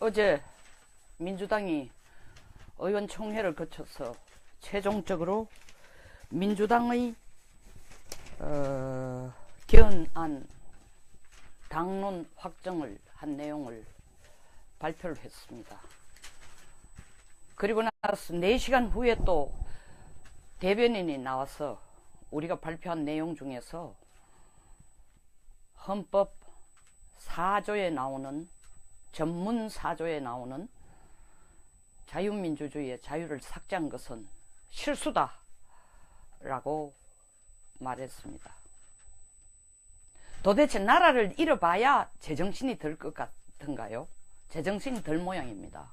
어제 민주당이 의원총회를 거쳐서 최종적으로 민주당의 개헌안 당론 확정을 한 내용을 발표를 했습니다. 그리고 나서 4시간 후에 또 대변인이 나와서 우리가 발표한 내용 중에서 헌법 4조에 나오는 전문 4조에 나오는 자유민주주의의 자유를 삭제한 것은 실수다 라고 말했습니다. 도대체 나라를 잃어봐야 제정신이 들 것 같은가요? 제정신이 들 모양입니다.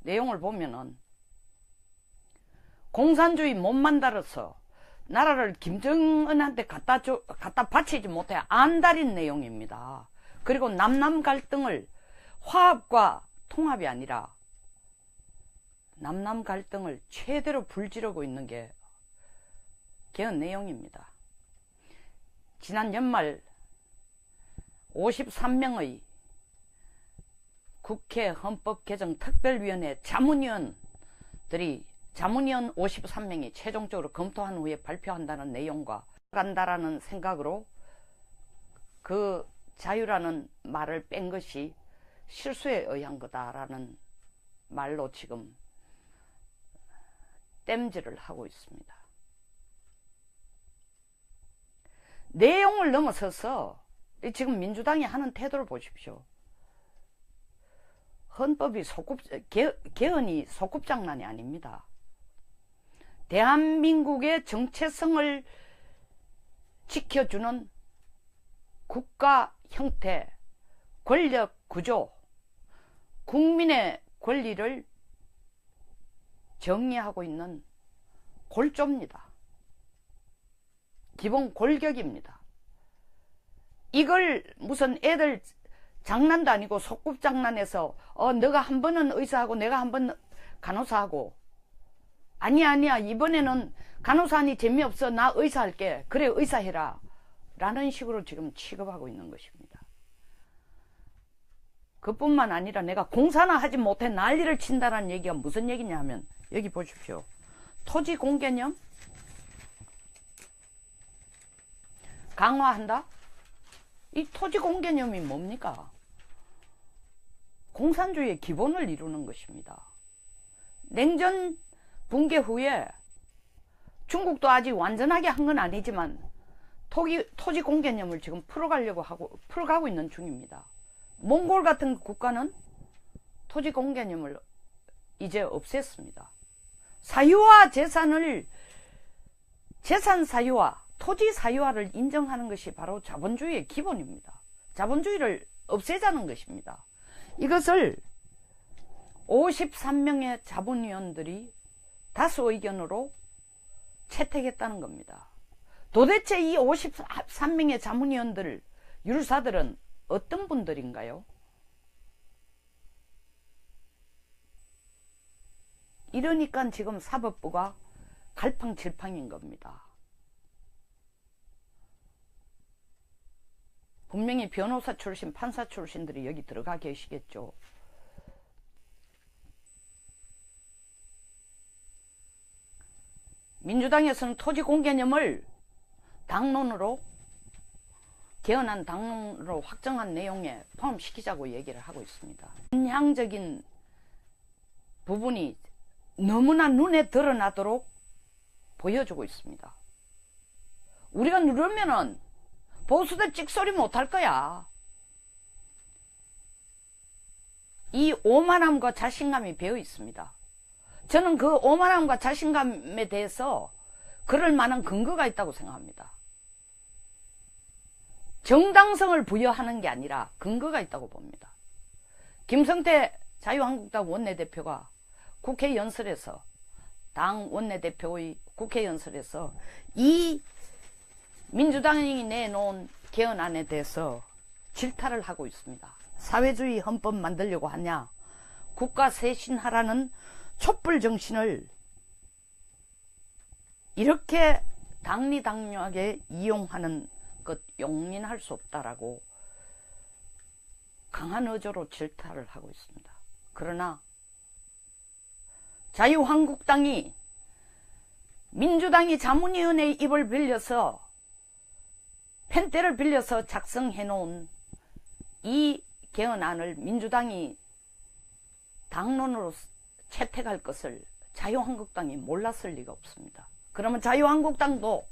내용을 보면은 공산주의 못 만들어서 나라를 김정은한테 갖다 바치지 못해 안달인 내용입니다. 그리고 남남 갈등을 화합과 통합이 아니라 남남 갈등을 최대로 불지르고 있는 게 개헌 내용입니다. 지난 연말 53명의 국회 헌법개정특별위원회 자문위원 53명이 최종적으로 검토한 후에 발표한다는 내용과 간다라는 생각으로 그 자유라는 말을 뺀 것이 실수에 의한 거다라는 말로 지금 땜질을 하고 있습니다. 내용을 넘어서서 지금 민주당이 하는 태도를 보십시오. 헌법이 개헌이 소꿉장난이 아닙니다. 대한민국의 정체성을 지켜주는 국가 형태, 권력 구조, 국민의 권리를 정의하고 있는 골조입니다. 기본 골격입니다. 이걸 무슨 애들 장난도 아니고 소꿉장난해서 너가 한 번은 의사하고 내가 한 번 간호사하고 아니야 이번에는 간호사니 재미없어 나 의사할게 그래 의사해라 라는 식으로 지금 취급하고 있는 것입니다. 그뿐만 아니라 내가 공사나 하지 못해 난리를 친다는 얘기가 무슨 얘기냐 하면 여기 보십시오. 토지 공개념 강화한다? 이 토지 공개념이 뭡니까? 공산주의의 기본을 이루는 것입니다. 냉전 붕괴 후에 중국도 아직 완전하게 한 건 아니지만 토지 공개념을 지금 풀어가고 있는 중입니다. 몽골 같은 국가는 토지 공개념을 이제 없앴습니다. 사유화 재산 사유화, 토지 사유화를 인정하는 것이 바로 자본주의의 기본입니다. 자본주의를 없애자는 것입니다. 이것을 53명의 자본위원들이 다수 의견으로 채택했다는 겁니다. 도대체 이 53명의 자문위원들, 율사들은 어떤 분들인가요? 이러니까 지금 사법부가 갈팡질팡인 겁니다. 분명히 변호사 출신, 판사 출신들이 여기 들어가 계시겠죠. 민주당에서는 토지 공개념을 개헌안 당론으로 확정한 내용에 포함시키자고 얘기를 하고 있습니다. 편향적인 부분이 너무나 눈에 드러나도록 보여주고 있습니다. 우리가 누르면은 보수들 찍소리 못할 거야. 이 오만함과 자신감이 배어 있습니다. 저는 그 오만함과 자신감에 대해서 그럴 만한 근거가 있다고 생각합니다. 정당성을 부여하는 게 아니라 근거가 있다고 봅니다. 김성태 자유한국당 원내대표가 국회 연설에서 당 원내대표의 국회 연설에서 이 민주당이 내놓은 개헌안에 대해서 질타를 하고 있습니다. 사회주의 헌법 만들려고 하냐, 국가 쇄신하라는 촛불 정신을 이렇게 당리당략하게 이용하는 것 용인할 수 없다라고 강한 어조로 질타를 하고 있습니다. 그러나 자유한국당이 민주당이 자문위원회의 입을 빌려서 펜대를 빌려서 작성해 놓은 이 개헌안을 민주당이 당론으로 채택할 것을 자유한국당이 몰랐을 리가 없습니다. 그러면 자유한국당도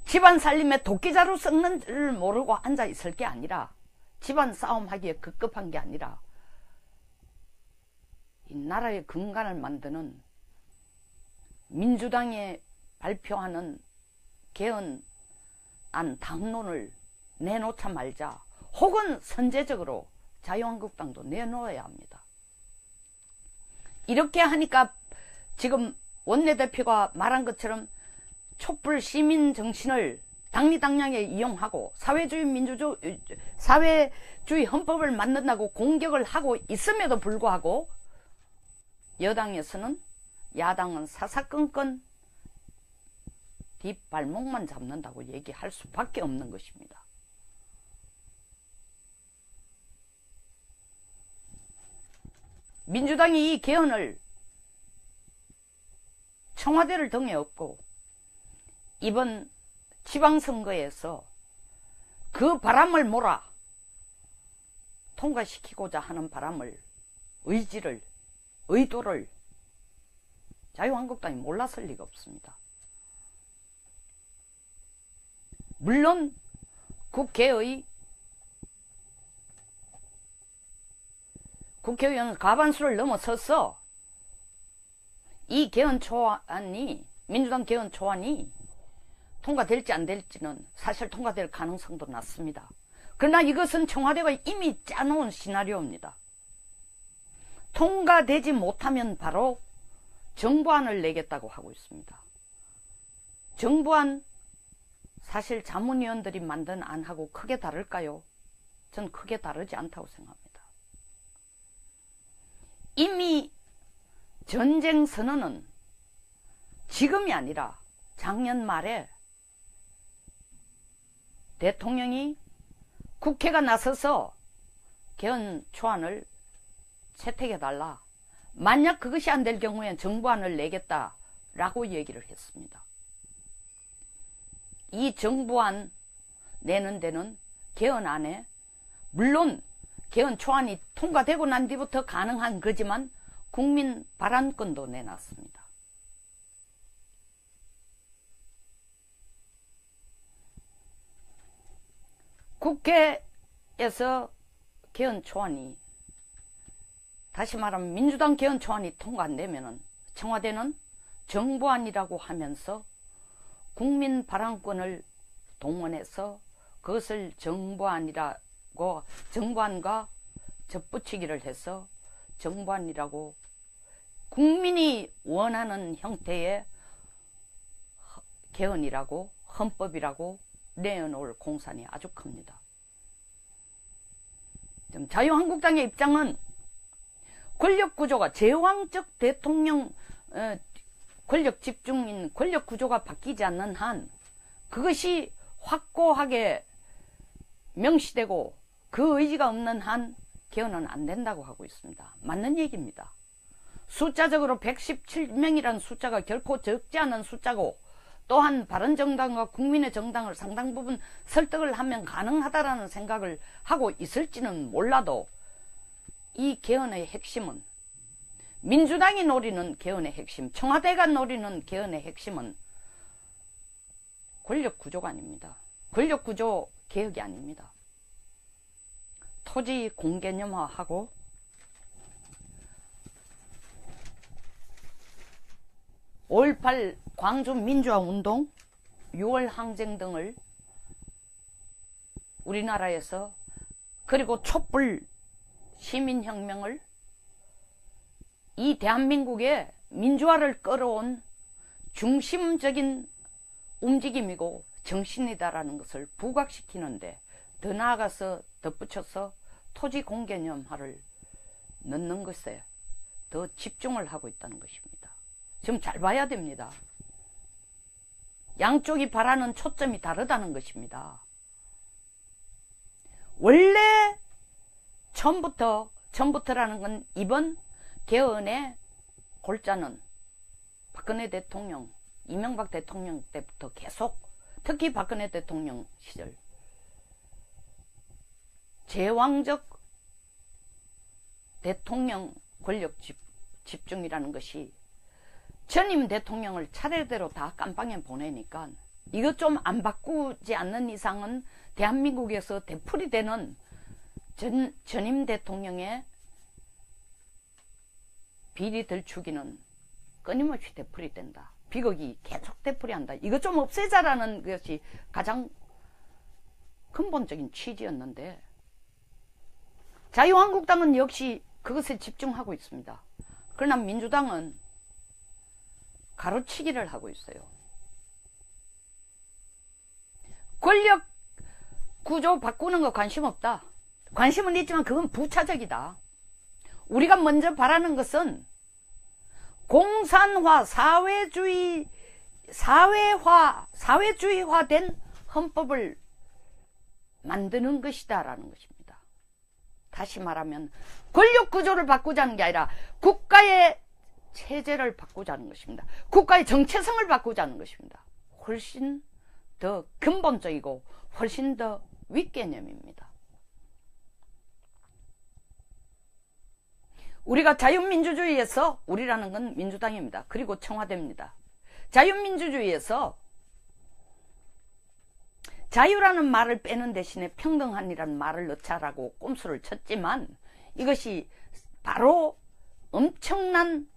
집안 살림에 도끼자루 썩는 줄 모르고 앉아 있을 게 아니라, 집안 싸움하기에 급급한 게 아니라 이 나라의 근간을 만드는 민주당이 발표하는 개헌안 당론을 내놓자 말자, 혹은 선제적으로 자유한국당도 내놓아야 합니다. 이렇게 하니까 지금 원내대표가 말한 것처럼 촛불 시민 정신을 당리당략에 이용하고 사회주의 헌법을 만든다고 공격을 하고 있음에도 불구하고 여당에서는, 야당은 사사건건 뒷발목만 잡는다고 얘기할 수밖에 없는 것입니다. 민주당이 이 개헌을 청와대를 등에 업고 이번 지방선거에서 그 바람을 몰아 통과시키고자 하는 의도를 자유한국당이 몰랐을 리가 없습니다. 물론 국회의원 과반수를 넘어서서 이 민주당 개헌 초안이 통과될지 안 될지는 사실 통과될 가능성도 낮습니다. 그러나 이것은 청와대가 이미 짜놓은 시나리오입니다. 통과되지 못하면 바로 정부안을 내겠다고 하고 있습니다. 정부안, 사실 자문위원들이 만든 안하고 크게 다를까요? 전 크게 다르지 않다고 생각합니다. 이미 전쟁 선언은 지금이 아니라 작년 말에 대통령이 국회가 나서서 개헌 초안을 채택해달라, 만약 그것이 안 될 경우엔 정부안을 내겠다라고 얘기를 했습니다. 이 정부안 내는 데는 개헌안에, 물론 개헌 초안이 통과되고 난 뒤부터 가능한 거지만 국민 발안권도 내놨습니다. 국회에서 개헌 초안이, 다시 말하면 민주당 개헌 초안이 통과 안 되면은 청와대는 정부안이라고 하면서 국민 발안권을 동원해서 그것을 정부안과 접붙이기를 해서 정부안이라고 국민이 원하는 형태의 개헌이라고, 헌법이라고 내어놓을 공산이 아주 큽니다. 자유한국당의 입장은 권력구조가, 제왕적 대통령 권력 집중인 권력구조가 바뀌지 않는 한 그것이 확고하게 명시되고 그 의지가 없는 한 개헌은 안 된다고 하고 있습니다. 맞는 얘기입니다. 숫자적으로 117명이라는 숫자가 결코 적지 않은 숫자고, 또한 바른정당과 국민의 정당을 상당 부분 설득을 하면 가능하다라는 생각을 하고 있을지는 몰라도, 이 개헌의 핵심은, 민주당이 노리는 개헌의 핵심, 청와대가 노리는 개헌의 핵심은 권력구조가 아닙니다. 권력구조 개혁이 아닙니다. 토지 공개념화하고 (5.18) 광주민주화운동, 6월 항쟁 등을 우리나라에서, 그리고 촛불 시민혁명을, 이 대한민국의 민주화를 끌어온 중심적인 움직임이고 정신이다라는 것을 부각시키는데, 더 나아가서 덧붙여서 토지 공개념화를 넣는 것에 더 집중을 하고 있다는 것입니다. 지금 잘 봐야 됩니다. 양쪽이 바라는 초점이 다르다는 것입니다. 원래 처음부터라는 건 이번 개헌의 골자는 박근혜 대통령, 이명박 대통령 때부터 계속, 특히 박근혜 대통령 시절 제왕적 대통령 권력 집중이라는 것이 전임 대통령을 차례대로 다 깜빵에 보내니까 이것 좀 안 바꾸지 않는 이상은 대한민국에서 되풀이 되는 전임 대통령의 비리 들추기는 끊임없이 되풀이 된다. 비극이 계속 되풀이 한다. 이것 좀 없애자라는 것이 가장 근본적인 취지였는데 자유한국당은 역시 그것에 집중하고 있습니다. 그러나 민주당은 가로치기를 하고 있어요. 권력 구조 바꾸는 거 관심 없다. 관심은 있지만 그건 부차적이다. 우리가 먼저 바라는 것은 공산화, 사회주의화된 헌법을 만드는 것이다라는 것입니다. 다시 말하면 권력 구조를 바꾸자는 게 아니라 국가의 체제를 바꾸자는 것입니다. 국가의 정체성을 바꾸자는 것입니다. 훨씬 더 근본적이고 훨씬 더 윗개념입니다. 우리가 자유민주주의에서, 우리라는 건 민주당입니다. 그리고 청와대입니다. 자유민주주의에서 자유라는 말을 빼는 대신에 평등한이라는 말을 넣자라고 꼼수를 쳤지만 이것이 바로 엄청난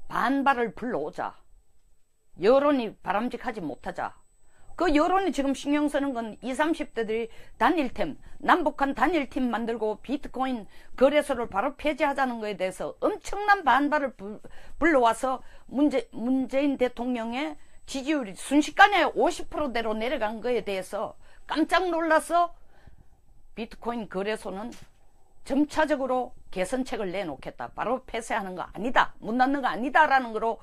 반발을 불러오자, 여론이 바람직하지 못하자, 그 여론이 지금 신경 쓰는 건 20, 30대들이 단일팀, 남북한 단일팀 만들고 비트코인 거래소를 바로 폐지하자는 것에 대해서 엄청난 반발을 불러와서 문재인 대통령의 지지율이 순식간에 50%대로 내려간 것에 대해서 깜짝 놀라서 비트코인 거래소는 점차적으로 개선책을 내놓겠다. 바로 폐쇄하는 거 아니다. 문 닫는 거 아니다라는 거로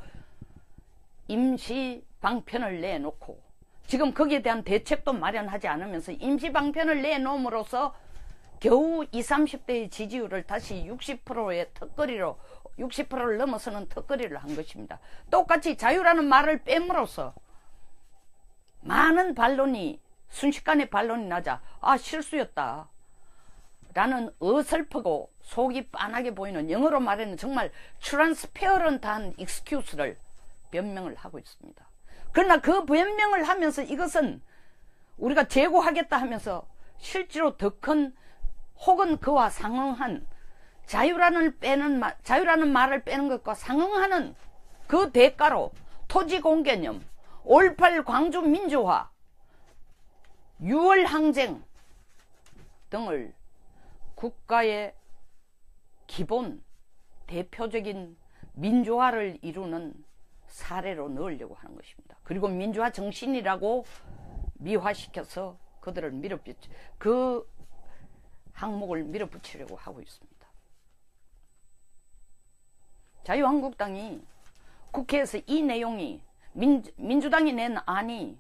임시 방편을 내놓고 지금 거기에 대한 대책도 마련하지 않으면서 임시 방편을 내놓음으로써 겨우 20, 30대의 지지율을 다시 60%의 턱걸이로 60%를 넘어서는 턱걸이를 한 것입니다. 똑같이 자유라는 말을 뺨으로써 많은 반론이 순식간에 반론이 나자 실수였다 라는 어설프고 속이 빤하게 보이는, 영어로 말하는 정말 트랜스페어런트한 익스큐스를 변명을 하고 있습니다. 그러나 그 변명을 하면서 이것은 우리가 제고하겠다 하면서 실제로 더 큰 혹은 그와 상응한 자유라는 말을 빼는 것과 상응하는 그 대가로 토지 공개념, 5.18 광주 민주화, 6월 항쟁 등을 국가의 기본 대표적인 민주화를 이루는 사례로 넣으려고 하는 것입니다. 그리고 민주화 정신이라고 미화시켜서 그들을 그 항목을 밀어붙이려고 하고 있습니다. 자유한국당이 국회에서 이 내용이 민주당이 낸 안이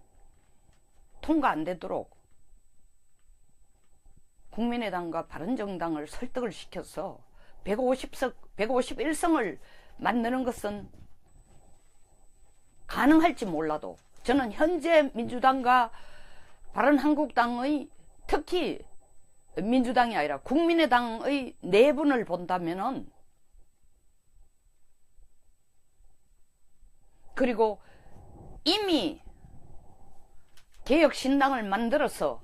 통과 안 되도록 국민의당과 바른정당을 설득을 시켜서 151석을 만드는 것은 가능할지 몰라도 저는 현재 민주당과 바른한국당의, 특히 민주당이 아니라 국민의당의 내분을 본다면은, 그리고 이미 개혁신당을 만들어서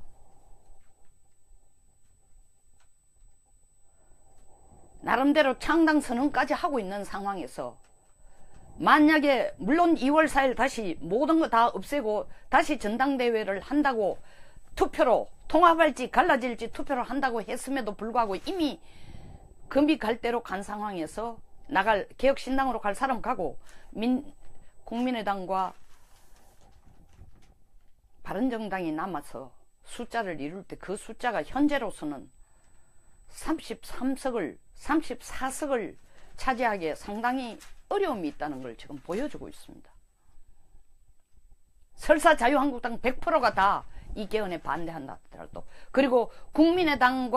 나름대로 창당 선언까지 하고 있는 상황에서 만약에 물론 2월 4일 다시 모든 거 다 없애고 다시 전당대회를 한다고, 투표로 통합할지 갈라질지 투표를 한다고 했음에도 불구하고 이미 금이 갈 대로 간 상황에서 개혁신당으로 갈 사람 가고 국민의당과 바른정당이 남아서 숫자를 이룰 때 그 숫자가 현재로서는 34석을 차지하기에 상당히 어려움이 있다는 걸 지금 보여주고 있습니다. 설사 자유한국당 100%가 다 이 개헌에 반대한다 하더라도. 그리고 국민의당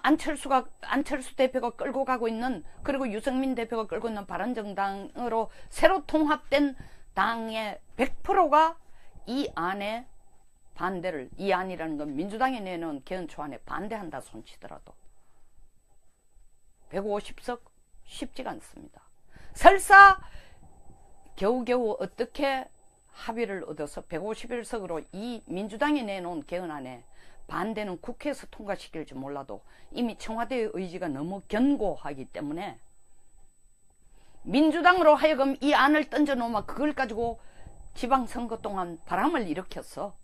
안철수 대표가 끌고 가고 있는, 그리고 유승민 대표가 끌고 있는 바른정당으로 새로 통합된 당의 100%가 이 안에 반대를, 이 안이라는 건 민주당이 내놓은 개헌 초안에 반대한다 손치더라도 150석 쉽지가 않습니다. 설사 겨우겨우 어떻게 합의를 얻어서 151석으로 이 민주당이 내놓은 개헌안에 반대는 국회에서 통과시킬지 몰라도 이미 청와대의 의지가 너무 견고하기 때문에 민주당으로 하여금 이 안을 던져놓으면 그걸 가지고 지방선거 동안 바람을 일으켰어.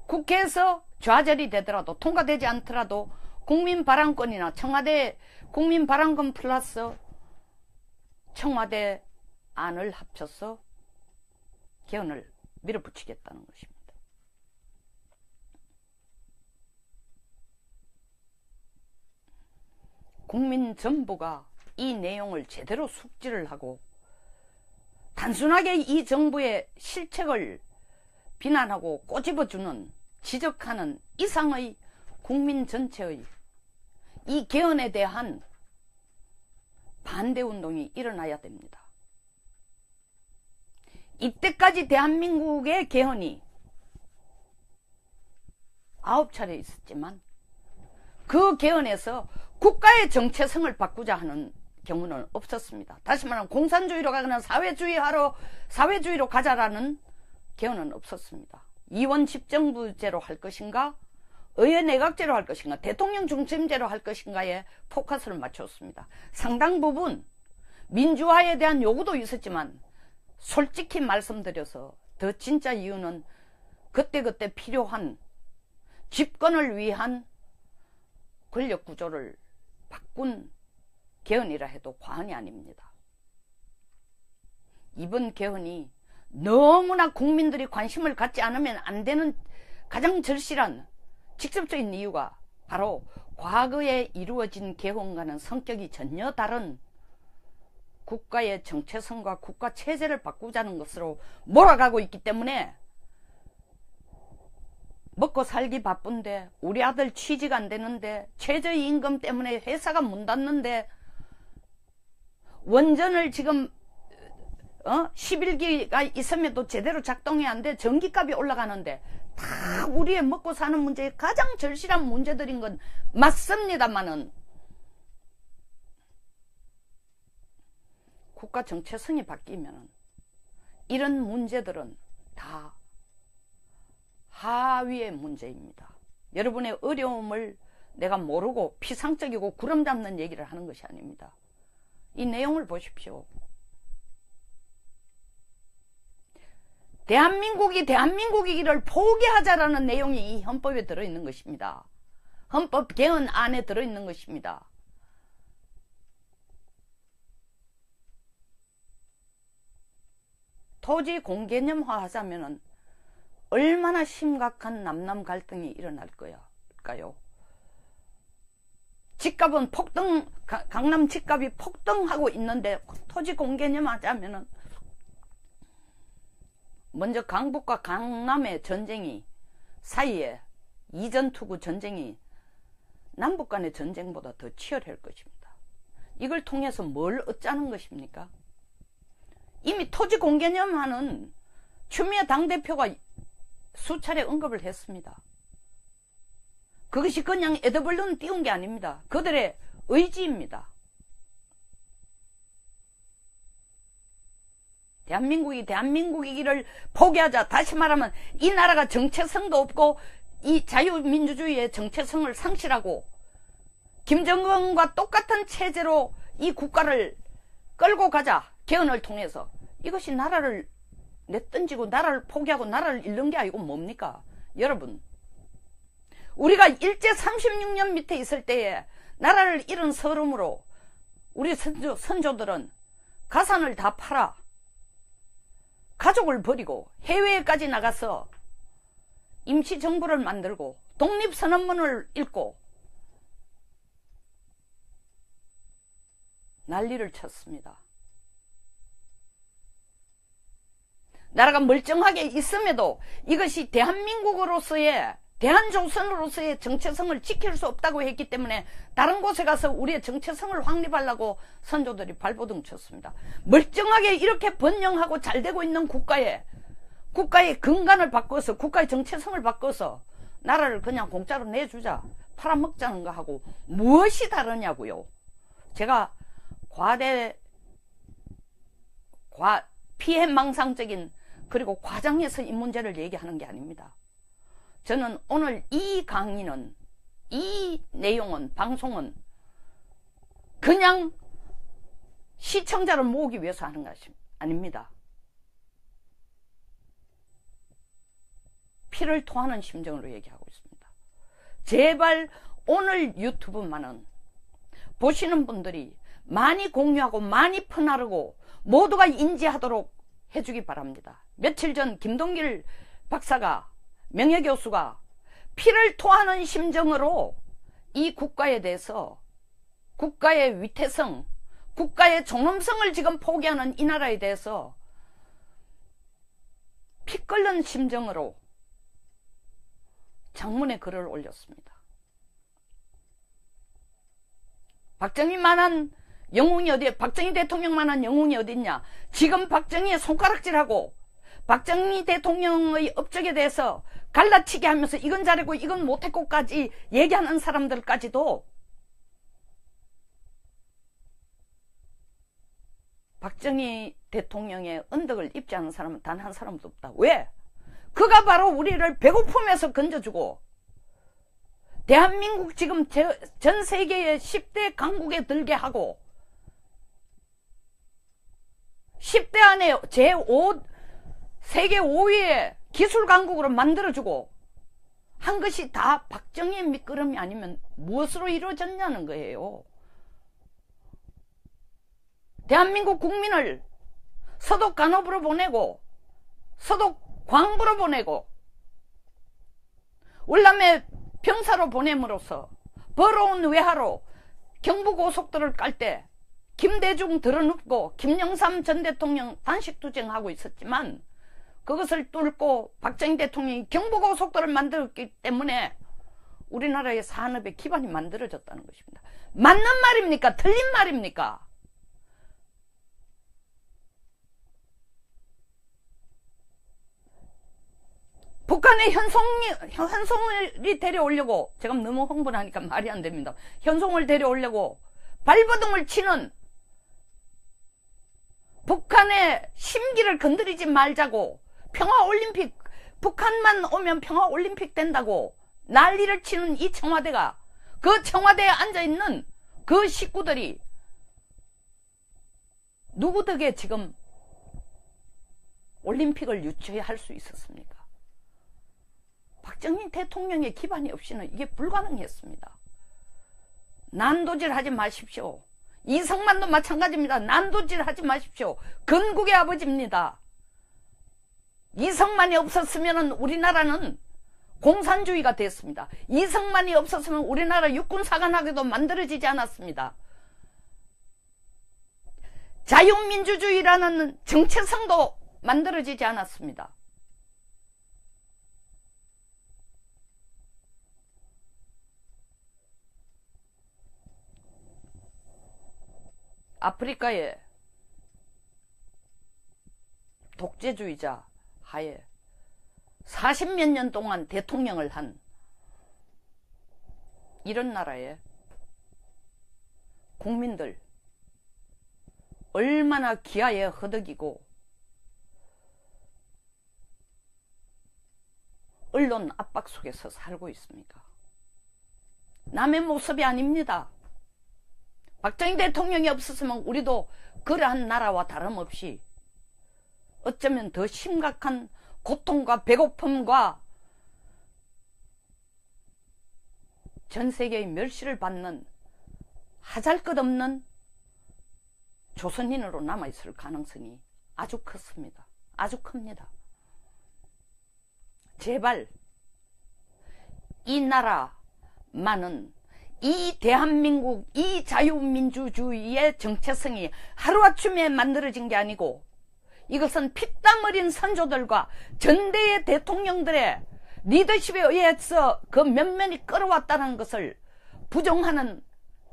국회에서 좌절이 되더라도, 통과되지 않더라도 국민바람권이나 청와대 국민바람권 플러스 청와대 안을 합쳐서 개헌을 밀어붙이겠다는 것입니다. 국민 전부가 이 내용을 제대로 숙지를 하고 단순하게 이 정부의 실책을 비난하고 꼬집어주는, 지적하는 이상의 국민 전체의 이 개헌에 대한 반대운동이 일어나야 됩니다. 이때까지 대한민국의 개헌이 9차례 있었지만 그 개헌에서 국가의 정체성을 바꾸자 하는 경우는 없었습니다. 다시 말하면 공산주의로 가거나 사회주의로 가자라는 개헌은 없었습니다. 이원 집정부제로 할 것인가, 의회 내각제로 할 것인가, 대통령 중심제로 할 것인가에 포커스를 맞췄습니다. 상당 부분 민주화에 대한 요구도 있었지만 솔직히 말씀드려서 더 진짜 이유는 그때그때 필요한 집권을 위한 권력구조를 바꾼 개헌이라 해도 과언이 아닙니다. 이번 개헌이 너무나 국민들이 관심을 갖지 않으면 안 되는 가장 절실한 직접적인 이유가 바로 과거에 이루어진 개헌과는 성격이 전혀 다른 국가의 정체성과 국가 체제를 바꾸자는 것으로 몰아가고 있기 때문에, 먹고 살기 바쁜데, 우리 아들 취직 안 되는데, 최저임금 때문에 회사가 문 닫는데, 원전을 지금 11기가 있음에도 제대로 작동이 안 돼, 전기값이 올라가는데, 다 우리의 먹고 사는 문제에 가장 절실한 문제들인 건 맞습니다만은 국가 정체성이 바뀌면 이런 문제들은 다 하위의 문제입니다. 여러분의 어려움을 내가 모르고 피상적이고 구름 잡는 얘기를 하는 것이 아닙니다. 이 내용을 보십시오. 대한민국이 대한민국이기를 포기하자라는 내용이 이 헌법에 들어있는 것입니다. 헌법 개헌 안에 들어있는 것입니다. 토지 공개념화 하자면은 얼마나 심각한 남남 갈등이 일어날 거야요. 집값은 강남 집값이 폭등하고 있는데 토지 공개념 하자면은 먼저 강북과 강남의 전쟁이 사이에 이전투구 전쟁이 남북 간의 전쟁보다 더 치열할 것입니다. 이걸 통해서 뭘 얻자는 것입니까? 이미 토지 공개념하는 추미애 당대표가 수차례 언급을 했습니다. 그것이 그냥 에드벌룬 띄운 게 아닙니다. 그들의 의지입니다. 대한민국이 대한민국이기를 포기하자. 다시 말하면 이 나라가 정체성도 없고 이 자유민주주의의 정체성을 상실하고 김정은과 똑같은 체제로 이 국가를 끌고 가자. 개헌을 통해서. 이것이 나라를 내던지고 나라를 포기하고 나라를 잃는 게 아니고 뭡니까? 여러분, 우리가 일제 36년 밑에 있을 때에 나라를 잃은 서름으로 우리 선조들은 가산을 다 팔아 가족을 버리고 해외까지 나가서 임시정부를 만들고 독립선언문을 읽고 난리를 쳤습니다. 나라가 멀쩡하게 있음에도 이것이 대한민국으로서의 대한조선으로서의 정체성을 지킬 수 없다고 했기 때문에 다른 곳에 가서 우리의 정체성을 확립하려고 선조들이 발버둥 쳤습니다. 멀쩡하게 이렇게 번영하고 잘 되고 있는 국가의 근간을 바꿔서 국가의 정체성을 바꿔서 나라를 그냥 공짜로 내주자 팔아먹자는 거하고 무엇이 다르냐고요. 제가 피해망상적인 그리고 과장해서 이 문제를 얘기하는 게 아닙니다. 저는 오늘 이 강의는, 이 내용은, 방송은 그냥 시청자를 모으기 위해서 하는 것이 아닙니다. 피를 토하는 심정으로 얘기하고 있습니다. 제발 오늘 유튜브만은 보시는 분들이 많이 공유하고 많이 퍼나르고 모두가 인지하도록 해주기 바랍니다. 며칠 전 김동길 박사가, 명예교수가 피를 토하는 심정으로 이 국가에 대해서 국가의 위태성, 국가의 존엄성을 지금 포기하는 이 나라에 대해서 피 끓는 심정으로 장문의 글을 올렸습니다. 박정희만한 영웅이 어디에, 박정희 대통령만한 영웅이 어딨냐. 지금 박정희의 손가락질하고 박정희 대통령의 업적에 대해서 갈라치기 하면서 이건 잘했고 이건 못했고까지 얘기하는 사람들까지도 박정희 대통령의 언덕을 입지 않은 사람은 단 한 사람도 없다. 왜? 그가 바로 우리를 배고픔에서 건져주고 대한민국 지금 전 세계의 10대 강국에 들게 하고 10대 안에 세계 5위의 기술 강국으로 만들어주고 한 것이 다 박정희의 밑거름이 아니면 무엇으로 이루어졌냐는 거예요. 대한민국 국민을 서독 간호부로 보내고 서독 광부로 보내고 월남의 병사로 보냄으로써 벌어온 외화로 경부고속도로를 깔 때 김대중 들어눕고 김영삼 전 대통령 단식투쟁하고 있었지만 그것을 뚫고 박정희 대통령이 경부고속도로를 만들었기 때문에 우리나라의 산업의 기반이 만들어졌다는 것입니다. 맞는 말입니까? 틀린 말입니까? 북한의 현송을 데려오려고, 제가 너무 흥분을 하니까 말이 안 됩니다. 현송을 데려오려고 발버둥을 치는 북한의 심기를 건드리지 말자고, 평화올림픽, 북한만 오면 평화올림픽 된다고 난리를 치는 이 청와대가, 그 청와대에 앉아있는 그 식구들이 누구 덕에 지금 올림픽을 유치할 수 있었습니까? 박정희 대통령의 기반이 없이는 이게 불가능했습니다. 난도질 하지 마십시오. 이승만도 마찬가지입니다. 난도질 하지 마십시오. 건국의 아버지입니다. 이승만이 없었으면 우리나라는 공산주의가 됐습니다. 이승만이 없었으면 우리나라 육군사관학교도 만들어지지 않았습니다. 자유민주주의라는 정체성도 만들어지지 않았습니다. 아프리카의 독재주의자 하에 40몇 년 동안 대통령을 한 이런 나라에 국민들 얼마나 기아에 허덕이고 언론 압박 속에서 살고 있습니까? 남의 모습이 아닙니다. 박정희 대통령이 없었으면 우리도 그러한 나라와 다름없이 어쩌면 더 심각한 고통과 배고픔과 전 세계의 멸시를 받는 하잘것없는 조선인으로 남아있을 가능성이 아주 컸습니다. 아주 큽니다. 제발 이 나라만은, 이 대한민국, 이 자유민주주의의 정체성이 하루아침에 만들어진 게 아니고 이것은 피땀 흘린 선조들과 전대의 대통령들의 리더십에 의해서 그 면면이 끌어왔다는 것을 부정하는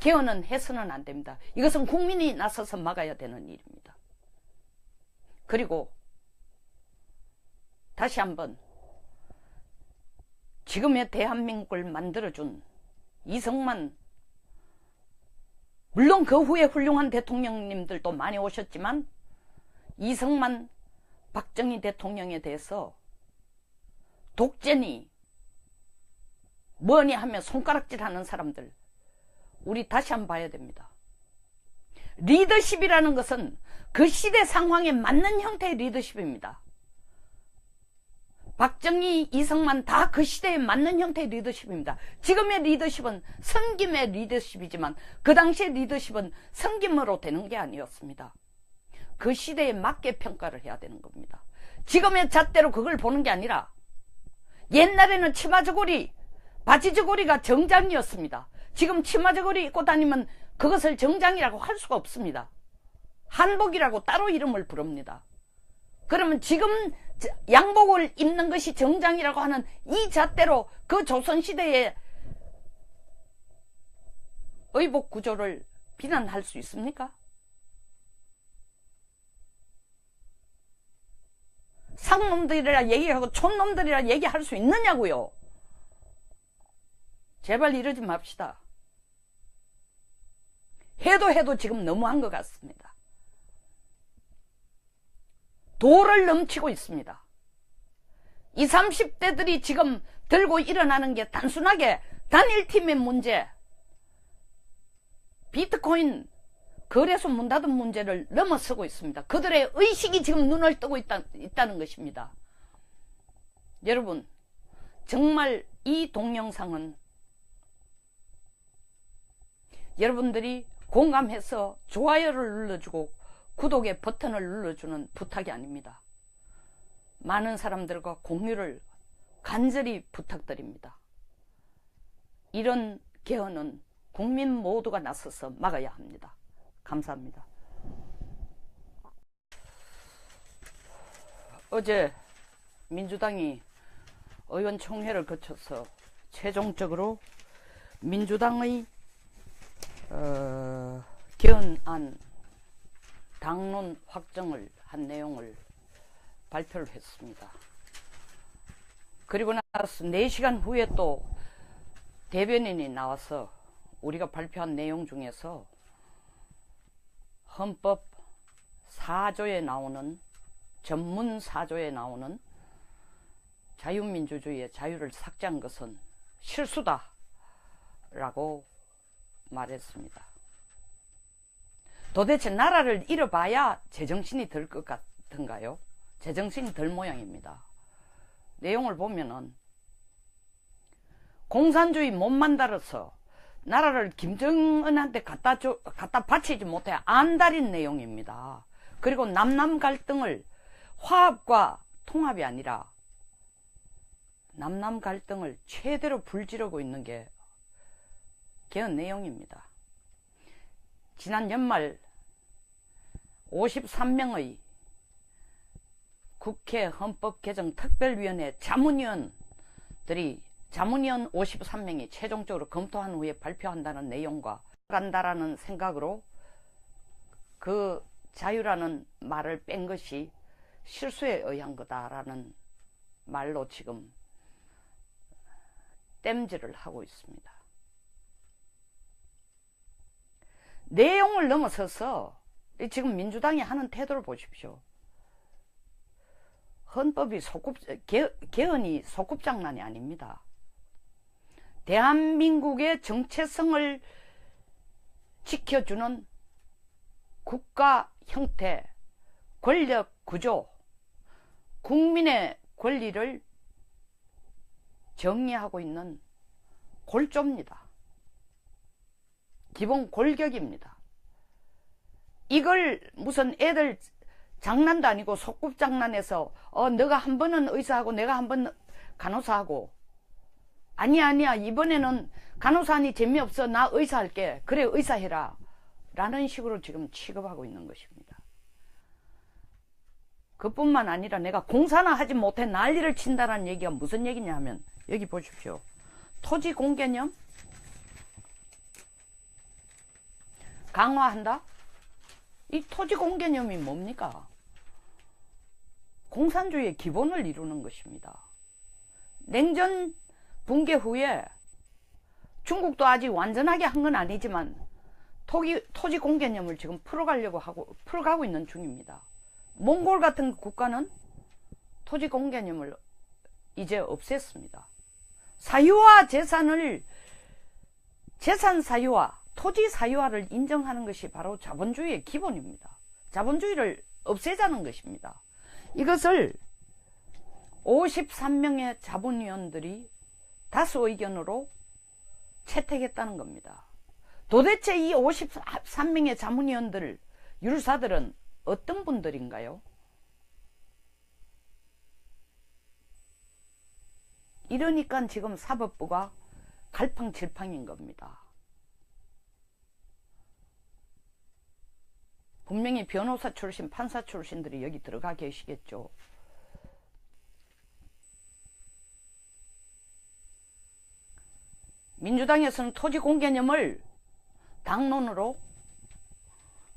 개헌은 해서는 안 됩니다. 이것은 국민이 나서서 막아야 되는 일입니다. 그리고 다시 한번 지금의 대한민국을 만들어준 이승만, 물론 그 후에 훌륭한 대통령님들도 많이 오셨지만 이승만, 박정희 대통령에 대해서 독재니 뭐니 하며 손가락질하는 사람들 우리 다시 한번 봐야 됩니다. 리더십이라는 것은 그 시대 상황에 맞는 형태의 리더십입니다. 박정희, 이승만 다 그 시대에 맞는 형태의 리더십입니다. 지금의 리더십은 섬김의 리더십이지만 그 당시의 리더십은 섬김으로 되는 게 아니었습니다. 그 시대에 맞게 평가를 해야 되는 겁니다. 지금의 잣대로 그걸 보는 게 아니라 옛날에는 치마 저고리, 바지 저고리가 정장이었습니다. 지금 치마 저고리 입고 다니면 그것을 정장이라고 할 수가 없습니다. 한복이라고 따로 이름을 부릅니다. 그러면 지금 양복을 입는 것이 정장이라고 하는 이 잣대로 그 조선시대의 의복 구조를 비난할 수 있습니까? 상놈들이라 얘기하고 촌놈들이라 얘기할 수 있느냐고요. 제발 이러지 맙시다. 해도 지금 너무한 것 같습니다. 도를 넘치고 있습니다. 20, 30대들이 지금 들고 일어나는 게 단순하게 단일팀의 문제, 비트코인 거래소 문 닫은 문제를 넘어서고 있습니다. 그들의 의식이 지금 눈을 뜨고 있다는 것입니다. 여러분, 정말 이 동영상은 여러분들이 공감해서 좋아요를 눌러주고 구독의 버튼을 눌러주는 부탁이 아닙니다. 많은 사람들과 공유를 간절히 부탁드립니다. 이런 개헌은 국민 모두가 나서서 막아야 합니다. 감사합니다. 어제 민주당이 의원총회를 거쳐서 최종적으로 민주당의 개헌안 당론 확정을 한 내용을 발표를 했습니다. 그리고 나서 4시간 후에 또 대변인이 나와서 우리가 발표한 내용 중에서 헌법 4조에 나오는, 전문 4조에 나오는 자유민주주의의 자유를 삭제한 것은 실수다 라고 말했습니다. 도대체 나라를 잃어봐야 제정신이 들 것 같은가요? 제정신이 들 모양입니다. 내용을 보면은 공산주의 못 만들어서 나라를 김정은한테 갖다 바치지 못해 안달인 내용입니다. 그리고 남남 갈등을 화합과 통합이 아니라 남남 갈등을 최대로 불지르고 있는 게 개헌 내용입니다. 지난 연말 53명의 국회 헌법개정특별위원회 자문위원들이 자문위원 53명이 최종적으로 검토한 후에 발표한다는 내용과 간다라는 생각으로 그 자유라는 말을 뺀 것이 실수에 의한 거다라는 말로 지금 땜질을 하고 있습니다. 내용을 넘어서서 지금 민주당이 하는 태도를 보십시오. 헌법이 개헌이 소꿉장난이 아닙니다. 대한민국의 정체성을 지켜주는 국가 형태, 권력 구조, 국민의 권리를 정의하고 있는 골조입니다. 기본 골격입니다. 이걸 무슨 애들 장난도 아니고 소꿉장난해서 너가 한 번은 의사하고 내가 한 번 간호사하고 아니야 이번에는 간호사니 재미없어 나 의사할게 그래 의사해라 라는 식으로 지금 취급하고 있는 것입니다. 그뿐만 아니라 내가 공사나 하지 못해 난리를 친다는 얘기가 무슨 얘기냐 하면 여기 보십시오. 토지 공개념 강화한다? 이 토지 공개념이 뭡니까? 공산주의의 기본을 이루는 것입니다. 냉전 붕괴 후에 중국도 아직 완전하게 한 건 아니지만 토지 공개념을 지금 풀어가고 있는 중입니다. 몽골 같은 국가는 토지 공개념을 이제 없앴습니다. 사유화 재산 사유화, 토지 사유화를 인정하는 것이 바로 자본주의의 기본입니다. 자본주의를 없애자는 것입니다. 이것을 53명의 자본위원들이 다수 의견으로 채택했다는 겁니다. 도대체 이 53명의 자문위원들, 율사들은 어떤 분들인가요? 이러니까 지금 사법부가 갈팡질팡인 겁니다. 분명히 변호사 출신, 판사 출신들이 여기 들어가 계시겠죠. 민주당에서는 토지 공개념을 당론으로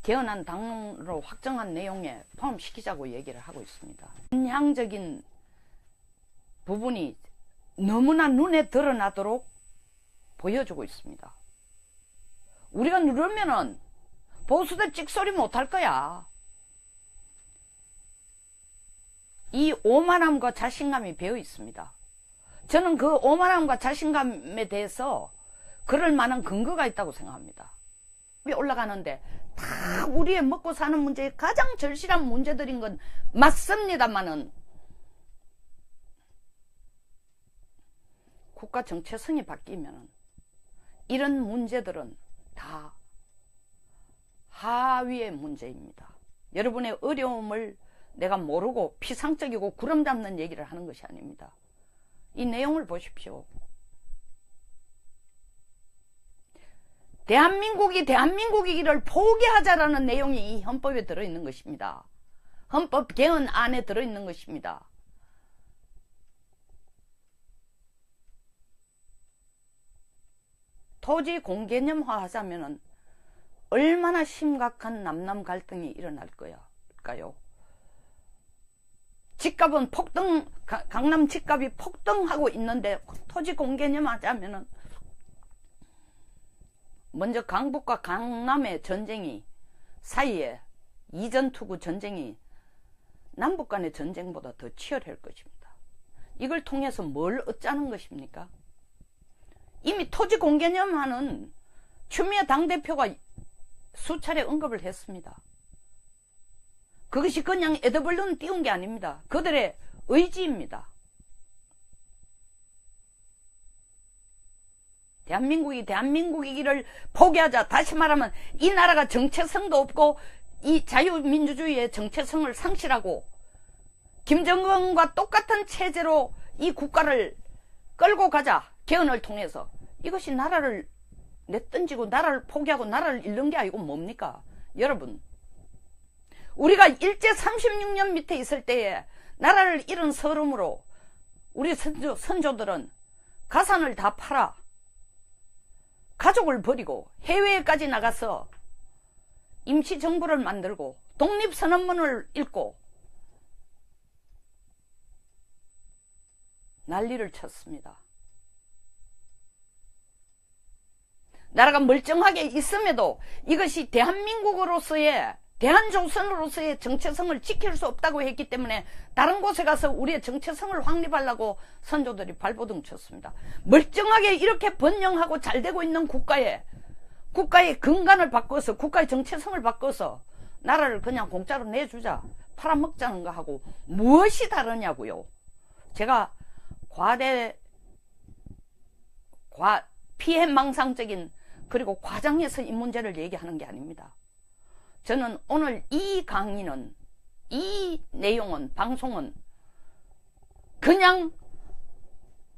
개헌안 당론으로 확정한 내용에 포함시키자고 얘기를 하고 있습니다. 편향적인 부분이 너무나 눈에 드러나도록 보여주고 있습니다. 우리가 누르면은 보수들 찍소리 못할 거야. 이 오만함과 자신감이 배어 있습니다. 저는 그 오만함과 자신감에 대해서 그럴 만한 근거가 있다고 생각합니다. 위에 올라가는데 다 우리의 먹고 사는 문제에 가장 절실한 문제들인 건 맞습니다만은 국가 정체성이 바뀌면 이런 문제들은 다 하위의 문제입니다. 여러분의 어려움을 내가 모르고 피상적이고 구름 잡는 얘기를 하는 것이 아닙니다. 이 내용을 보십시오. 대한민국이기를 포기하자라는 내용이 이 헌법에 들어있는 것입니다. 헌법 개헌 안에 들어있는 것입니다. 토지 공개념화 하자면은 얼마나 심각한 남남 갈등이 일어날 거야요. 집값은 강남 집값이 폭등하고 있는데 토지 공개념 하자면은 먼저 강북과 강남의 전쟁이 사이에 이전투구 전쟁이 남북 간의 전쟁보다 더 치열할 것입니다. 이걸 통해서 뭘 얻자는 것입니까? 이미 토지 공개념 하는 추미애 당대표가 수차례 언급을 했습니다. 그것이 그냥 에드벌룬 띄운 게 아닙니다. 그들의 의지입니다. 대한민국이기를 포기하자. 다시 말하면 이 나라가 정체성도 없고 이 자유민주주의의 정체성을 상실하고 김정은과 똑같은 체제로 이 국가를 끌고 가자. 개헌을 통해서. 이것이 나라를 내던지고 나라를 포기하고 나라를 잃는 게 아니고 뭡니까? 여러분, 우리가 일제 36년 밑에 있을 때에 나라를 잃은 서름으로 우리 선조들은 가산을 다 팔아 가족을 버리고 해외까지 나가서 임시정부를 만들고 독립선언문을 읽고 난리를 쳤습니다. 나라가 멀쩡하게 있음에도 이것이 대한민국으로서의 대한조선으로서의 정체성을 지킬 수 없다고 했기 때문에 다른 곳에 가서 우리의 정체성을 확립하려고 선조들이 발버둥 쳤습니다. 멀쩡하게 이렇게 번영하고 잘 되고 있는 국가의 근간을 바꿔서 국가의 정체성을 바꿔서 나라를 그냥 공짜로 내주자 팔아먹자는 거하고 무엇이 다르냐고요. 제가 피해망상적인 그리고 과장해서 이 문제를 얘기하는 게 아닙니다. 저는 오늘 이 강의는, 이 내용은, 방송은 그냥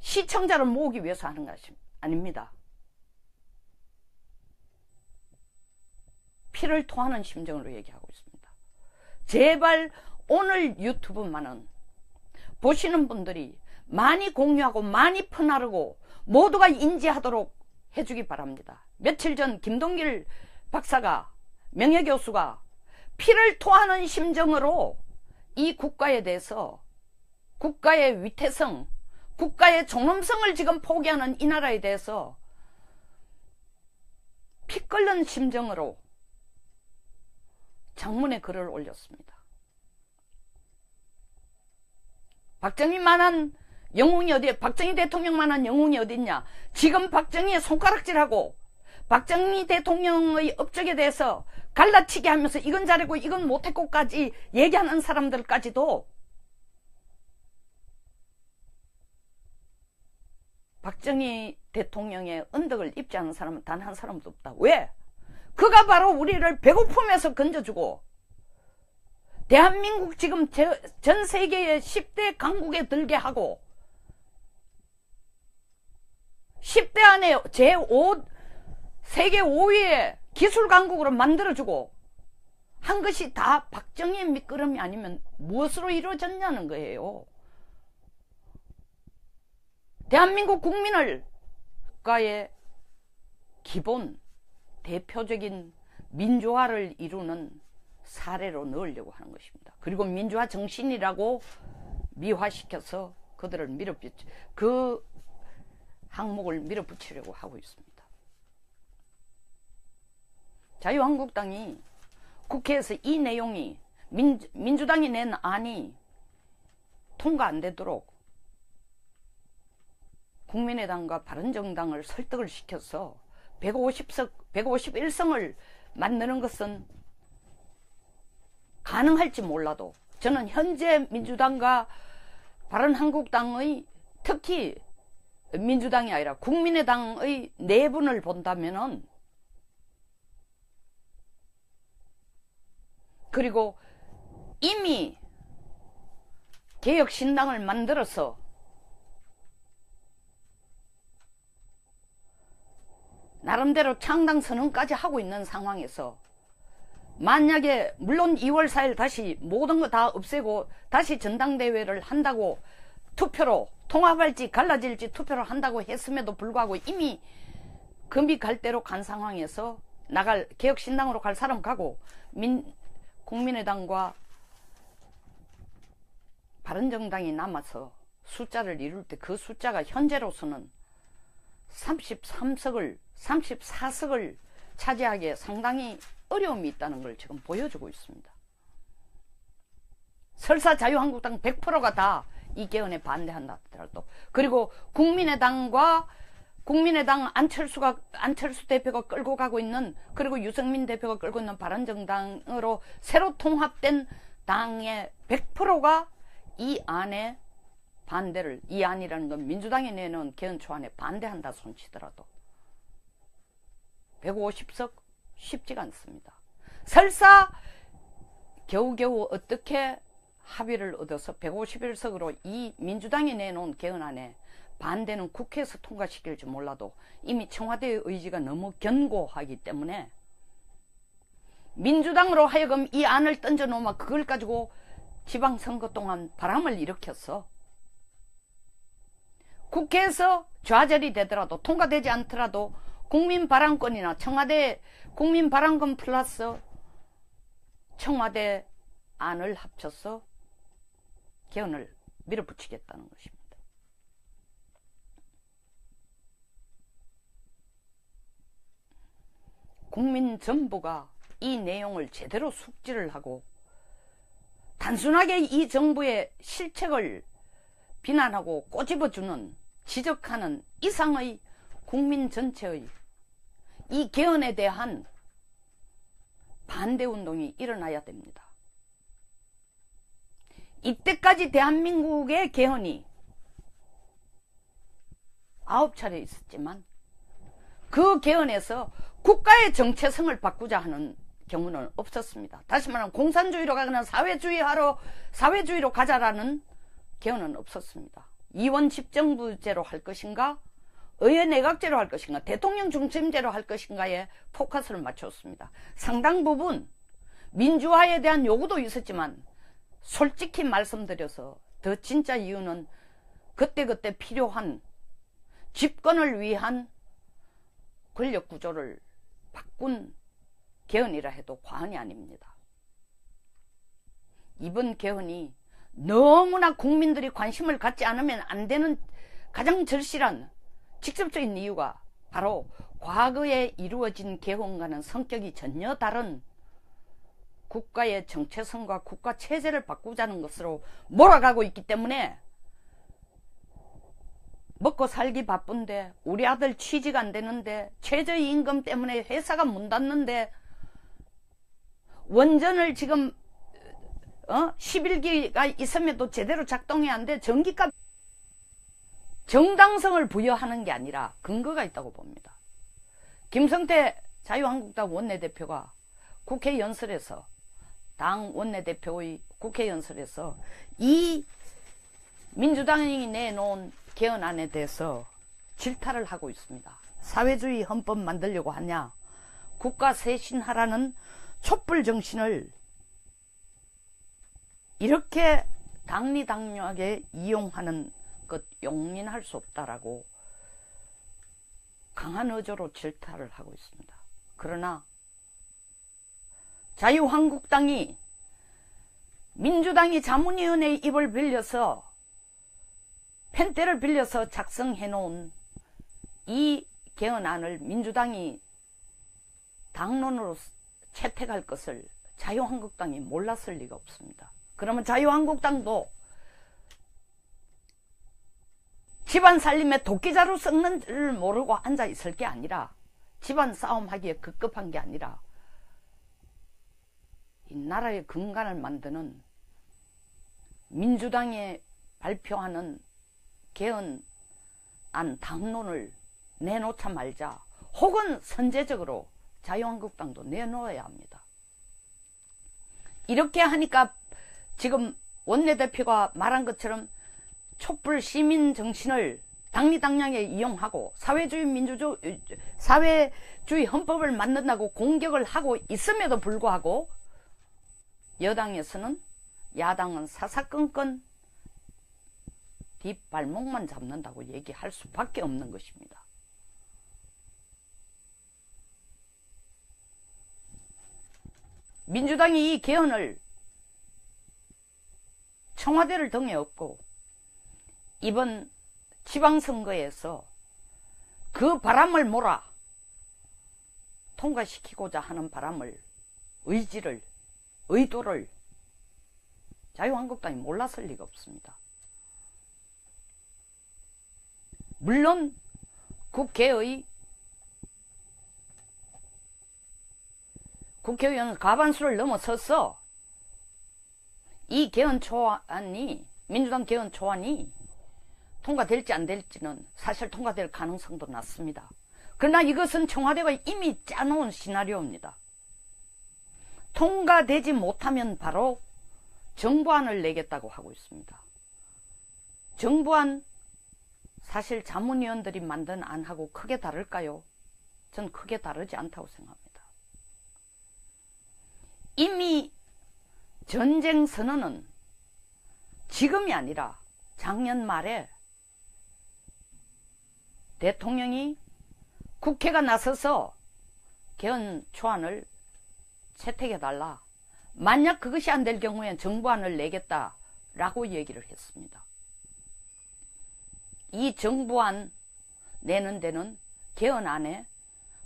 시청자를 모으기 위해서 하는 것이 아닙니다. 피를 토하는 심정으로 얘기하고 있습니다. 제발 오늘 유튜브만은 보시는 분들이 많이 공유하고 많이 퍼나르고 모두가 인지하도록 해주기 바랍니다. 며칠 전 김동길 박사가, 명예교수가 피를 토하는 심정으로 이 국가에 대해서, 국가의 위태성, 국가의 존엄성을 지금 포기하는 이 나라에 대해서 피 끓는 심정으로 장문의 글을 올렸습니다. 박정희만한 영웅이 어디에, 박정희 대통령만한 영웅이 어딨냐. 지금 박정희의 손가락질하고 박정희 대통령의 업적에 대해서 갈라치기 하면서 이건 잘했고 이건 못했고까지 얘기하는 사람들까지도 박정희 대통령의 언덕을 입지 않은 사람은 단 한 사람도 없다. 왜? 그가 바로 우리를 배고픔에서 건져주고 대한민국 지금 전 세계의 10대 강국에 들게 하고 10대 안에 세계 5위의 기술 강국으로 만들어주고 한 것이 다 박정희의 밑거름이 아니면 무엇으로 이루어졌냐는 거예요. 대한민국 국민을 국가의 기본 대표적인 민주화를 이루는 사례로 넣으려고 하는 것입니다. 그리고 민주화 정신이라고 미화시켜서 그들을 그 항목을 밀어붙이려고 하고 있습니다. 자유한국당이 국회에서 이 내용이 민주당이 낸 안이 통과 안 되도록 국민의당과 바른정당을 설득을 시켜서 151석을 만드는 것은 가능할지 몰라도 저는 현재 민주당과 바른한국당의, 특히 민주당이 아니라 국민의당의 내분을 본다면은, 그리고 이미 개혁신당을 만들어서 나름대로 창당 선언까지 하고 있는 상황에서 만약에 물론 2월 4일 다시 모든 거 다 없애고 다시 전당대회를 한다고, 투표로 통합할지 갈라질지 투표를 한다고 했음에도 불구하고 이미 금이 갈 대로 간 상황에서 개혁신당으로 갈 사람 가고 국민의당과 바른정당이 남아서 숫자를 이룰 때 그 숫자가 현재로서는 34석을 차지하기에 상당히 어려움이 있다는 걸 지금 보여주고 있습니다. 설사 자유한국당 100%가 다 이 개헌에 반대한다 하더라도, 그리고 국민의당 안철수 대표가 끌고 가고 있는, 그리고 유승민 대표가 끌고 있는 바른정당으로 새로 통합된 당의 100%가 이 안에 반대를, 이 안이라는 건 민주당이 내놓은 개헌 초안에 반대한다 손치더라도 150석 쉽지가 않습니다. 설사 겨우겨우 어떻게 합의를 얻어서 151석으로 이 민주당이 내놓은 개헌안에 반대는 국회에서 통과시킬지 몰라도 이미 청와대의 의지가 너무 견고하기 때문에 민주당으로 하여금 이 안을 던져놓으면 그걸 가지고 지방선거 동안 바람을 일으켰어. 국회에서 좌절이 되더라도, 통과되지 않더라도 국민발언권이나 청와대 국민발언권 플러스 청와대 안을 합쳐서 개헌을 밀어붙이겠다는 것입니다. 국민 전부가 이 내용을 제대로 숙지를 하고 단순하게 이 정부의 실책을 비난하고 꼬집어주는, 지적하는 이상의 국민 전체의 이 개헌에 대한 반대운동이 일어나야 됩니다. 이때까지 대한민국의 개헌이 9차례 있었지만 그 개헌에서 국가의 정체성을 바꾸자 하는 경우는 없었습니다. 다시 말하면 공산주의로 가거나 사회주의로 가자라는 개헌은 없었습니다. 이원 집정부제로 할 것인가, 의회 내각제로 할 것인가, 대통령 중심제로 할 것인가에 포커스를 맞췄습니다. 상당 부분 민주화에 대한 요구도 있었지만 솔직히 말씀드려서 더 진짜 이유는 그때그때 필요한 집권을 위한 권력구조를 바꾼 개헌이라 해도 과언이 아닙니다. 이번 개헌이 너무나 국민들이 관심을 갖지 않으면 안 되는 가장 절실한 직접적인 이유가 바로 과거에 이루어진 개헌과는 성격이 전혀 다른 국가의 정체성과 국가 체제를 바꾸자는 것으로 몰아가고 있기 때문에 먹고 살기 바쁜데 우리 아들 취직 안 되는데 최저임금 때문에 회사가 문 닫는데 원전을 지금 11기가 있음에도 제대로 작동이 안 돼. 전기값 정당성을 부여하는 게 아니라 근거가 있다고 봅니다. 김성태 자유한국당 원내대표가 국회 연설에서 당 원내대표의 국회 연설에서 이 민주당이 내놓은 개헌안에 대해서 질타를 하고 있습니다. 사회주의 헌법 만들려고 하냐, 국가 쇄신하라는 촛불 정신을 이렇게 당리당략하게 이용하는 것 용인할 수 없다라고 강한 어조로 질타를 하고 있습니다. 그러나 자유한국당이 민주당이 자문위원회의 입을 빌려서 펜대를 빌려서 작성해 놓은 이 개헌안을 민주당이 당론으로 채택할 것을 자유한국당이 몰랐을 리가 없습니다. 그러면 자유한국당도 집안 살림에 도끼자루 썩는 줄 모르고 앉아 있을 게 아니라, 집안 싸움하기에 급급한 게 아니라 이 나라의 근간을 만드는 민주당이 발표하는 개헌안 당론을 내놓자 말자, 혹은 선제적으로 자유한국당도 내놓아야 합니다. 이렇게 하니까 지금 원내대표가 말한 것처럼 촛불 시민 정신을 당리당략에 이용하고 사회주의 헌법을 만든다고 공격을 하고 있음에도 불구하고 여당에서는, 야당은 사사건건 뒷발목만 잡는다고 얘기할 수밖에 없는 것입니다. 민주당이 이 개헌을 청와대를 등에 업고 이번 지방선거에서 그 바람을 몰아 통과시키고자 하는 의도를 자유한국당이 몰랐을 리가 없습니다. 물론 국회의원 과반수를 넘어서서 이 개헌 초안이, 민주당 개헌 초안이 통과될지 안 될지는 사실 통과될 가능성도 낮습니다. 그러나 이것은 청와대가 이미 짜놓은 시나리오입니다. 통과되지 못하면 바로 정부안을 내겠다고 하고 있습니다. 정부안, 사실 자문위원들이 만든 안하고 크게 다를까요? 전 크게 다르지 않다고 생각합니다. 이미 전쟁 선언은 지금이 아니라 작년 말에 대통령이 국회가 나서서 개헌 초안을 채택해달라, 만약 그것이 안 될 경우엔 정부안을 내겠다라고 얘기를 했습니다. 이 정부안 내는 데는 개헌안에,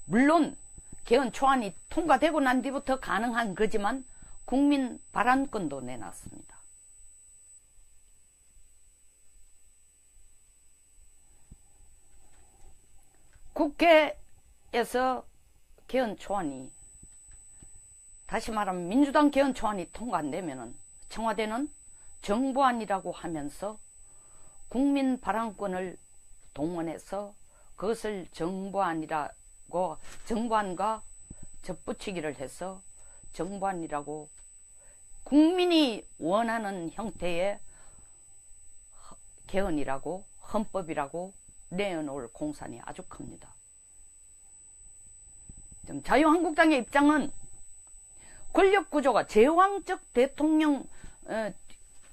물론 개헌 초안이 통과되고 난 뒤부터 가능한 거지만 국민 발안권도 내놨습니다. 국회에서 개헌 초안이, 다시 말하면 민주당 개헌 초안이 통과 안 되면은 청와대는 정부안이라고 하면서 국민 발안권을 동원해서 그것을 정부안과 접붙이기를 해서 정부안이라고, 국민이 원하는 형태의 개헌이라고, 헌법이라고 내놓을 공산이 아주 큽니다. 자유한국당의 입장은 권력구조가 제왕적 대통령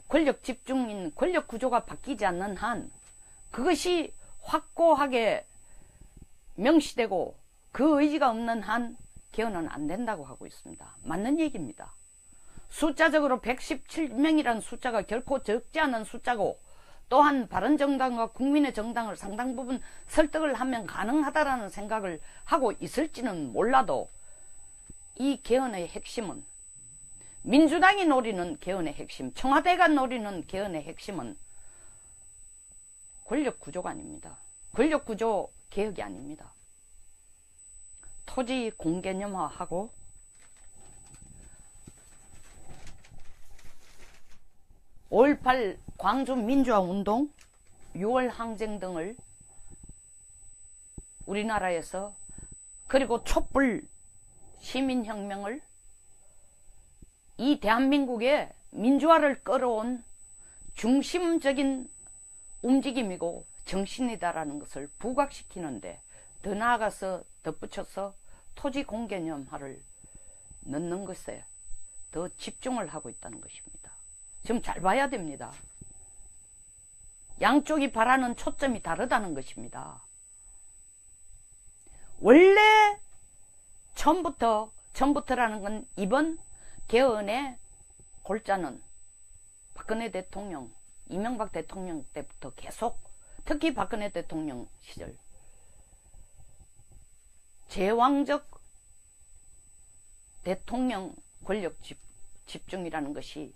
권력 집중인 권력 구조가 바뀌지 않는 한 그것이 확고하게 명시되고 그 의지가 없는 한 개헌은 안 된다고 하고 있습니다. 맞는 얘기입니다. 숫자적으로 117명이라는 숫자가 결코 적지 않은 숫자고 또한 바른정당과 국민의 정당을 상당 부분 설득을 하면 가능하다라는 생각을 하고 있을지는 몰라도 이 개헌의 핵심은 민주당이 노리는 개헌의 핵심, 청와대가 노리는 개헌의 핵심은 권력구조가 아닙니다. 권력구조 개혁이 아닙니다. 토지 공개념화하고 5.18 광주 민주화운동, 6월 항쟁 등을 우리나라에서 그리고 촛불 시민혁명을 이 대한민국의 민주화를 끌어온 중심적인 움직임이고 정신이다라는 것을 부각시키는데 더 나아가서 덧붙여서 토지 공개념화를 넣는 것에 더 집중을 하고 있다는 것입니다. 지금 잘 봐야 됩니다. 양쪽이 바라는 초점이 다르다는 것입니다. 원래 처음부터라는 건 이번 개헌의 골자는 박근혜 대통령, 이명박 대통령 때부터 계속 특히 박근혜 대통령 시절 제왕적 대통령 권력 집중이라는 것이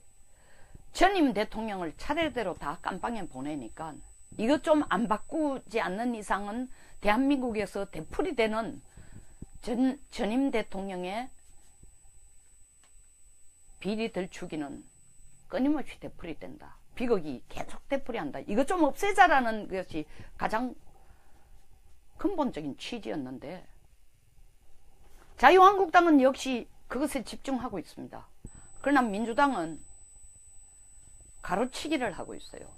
전임 대통령을 차례대로 다 깜빵에 보내니까 이것 좀 안 바꾸지 않는 이상은 대한민국에서 되풀이 되는 전임 대통령의 비리 들추기는 끊임없이 되풀이 된다. 비극이 계속 되풀이한다. 이것 좀 없애자라는 것이 가장 근본적인 취지였는데 자유한국당은 역시 그것에 집중하고 있습니다. 그러나 민주당은 가로치기를 하고 있어요.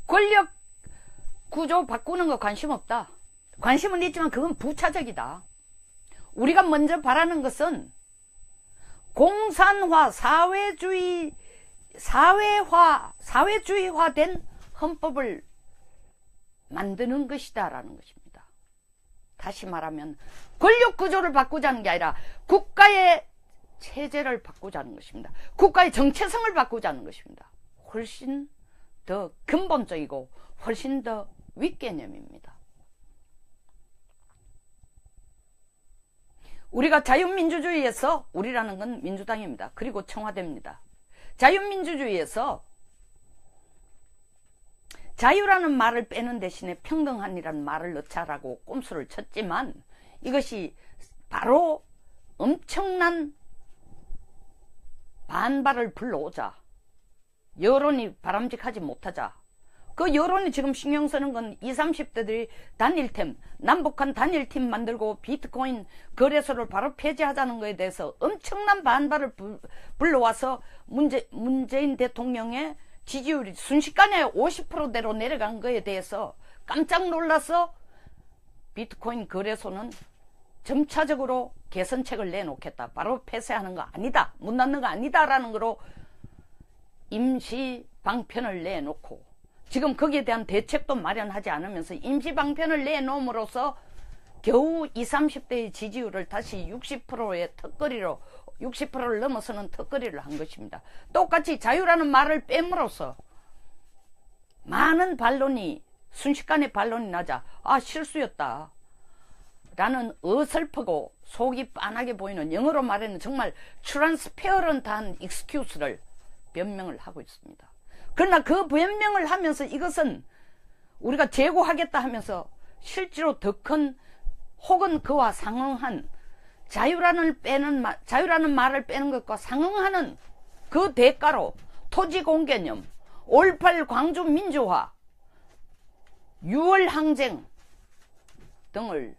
권력 구조 바꾸는 거 관심 없다. 관심은 있지만 그건 부차적이다. 우리가 먼저 바라는 것은 공산화, 사회주의화된 헌법을 만드는 것이다라는 것입니다. 다시 말하면 권력 구조를 바꾸자는 게 아니라 국가의 체제를 바꾸자는 것입니다. 국가의 정체성을 바꾸자는 것입니다. 훨씬 더 근본적이고 훨씬 더 윗개념입니다. 우리가 자유민주주의에서 우리라는 건 민주당입니다. 그리고 청와대입니다. 자유민주주의에서 자유라는 말을 빼는 대신에 평등한이라는 말을 넣자라고 꼼수를 쳤지만 이것이 바로 엄청난 반발을 불러오자 여론이 바람직하지 못하자 그 여론이 지금 신경 쓰는 건 20, 30대들이 단일템, 남북한 단일팀 만들고 비트코인 거래소를 바로 폐지하자는 것에 대해서 엄청난 반발을 불러와서 문재인 대통령의 지지율이 순식간에 50%대로 내려간 것에 대해서 깜짝 놀라서 비트코인 거래소는 점차적으로 개선책을 내놓겠다. 바로 폐쇄하는 거 아니다. 문 닫는 거 아니다라는 거로 임시 방편을 내놓고 지금 거기에 대한 대책도 마련하지 않으면서 임시 방편을 내놓음으로써 겨우 20, 30대의 지지율을 다시 60%의 턱걸이로 60%를 넘어서는 턱걸이를 한 것입니다. 똑같이 자유라는 말을 뺨으로써 많은 반론이 순식간에 반론이 나자 실수였다 라는 어설프고 속이 빤하게 보이는 영어로 말하는 정말 트랜스페어런트한 익스큐스를 변명을 하고 있습니다. 그러나 그 변명을 하면서 이것은 우리가 재고하겠다 하면서 실제로 더 큰 혹은 그와 상응한 자유라는 말을 빼는 것과 상응하는 그 대가로 토지 공개념, 5.18 광주 민주화, 6월 항쟁 등을